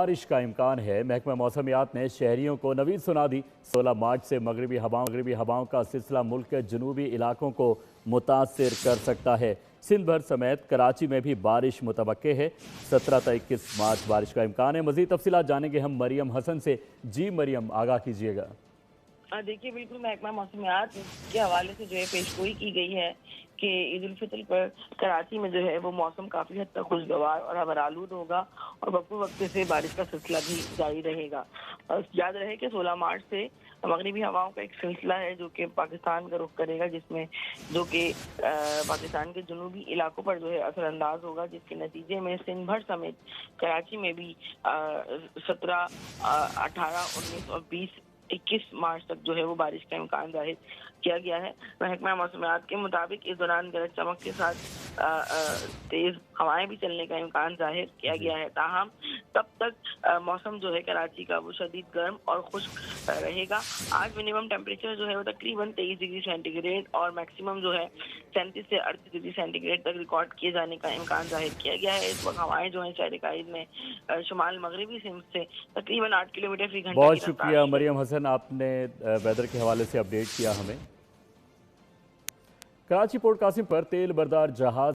بارش کا امکان ہے۔ محکمہ موسمیات نے شہریوں کو نوید سنا دی۔ 16 مارچ سے مغربی ہواؤں کا سلسلہ ملک کے جنوبی علاقوں کو متاثر کر سکتا ہے۔ سندھ بھر سمیت کراچی میں بھی بارش متوقع ہے۔ 17 تا 21 مارچ بارش کا امکان ہے۔ مزید تفصیلات جانیں گے ہم مریم حسن سے۔ جی مریم، آگاہ کیجیے گا۔ دیکھیے، بالکل محکمہ موسمیات کے حوالے سے جو ہے پیشگوئی کی گئی ہے کہ عید الفطر پر کراچی میں جو ہے وہ موسم کافی حد تک خوشگوار اور ابرآلود ہوگا اور وقت سے بارش کا سلسلہ بھی جاری رہے گا۔ یاد رہے کہ 16 مارچ سے مغربی ہواؤں کا ایک سلسلہ ہے جو کہ پاکستان کا رخ کرے گا، جو کہ پاکستان کے جنوبی علاقوں پر جو ہے اثر انداز ہوگا، جس کے نتیجے میں سندھ بھر سمیت کراچی میں بھی 17، 18، 19 اور 21 مارچ تک جو ہے وہ بارش کا امکان ظاہر کیا گیا ہے۔ محکمہ موسمیات کے مطابق اس دوران گرج چمک کے ساتھ تیز ہوائیں بھی چلنے کا امکان ظاہر کیا گیا ہے۔ تاہم تب تک موسم جو ہے کراچی کا وہ شدید گرم اور خشک رہے گا۔ آج منیمم ٹیمپریچر جو ہے وہ تقریباً 23 ڈگری سینٹی گریڈ اور میکسیمم جو ہے 37 سے 38 ڈگری سینٹی گریڈ تک ریکارڈ کیے جانے کا امکان ظاہر کیا گیا ہے۔ اس وقت ہوائیں جو ہیں شہر قائد میں شمال مغربی سمت سے تقریباً 8 کلومیٹر فی گھنٹہ بہت شکریہ مریم حسن، آپ نے ویدر کے حوالے سے اپڈیٹ کیا ہمیں۔ کراچی پورٹ قاسم پر تیل بردار جہاز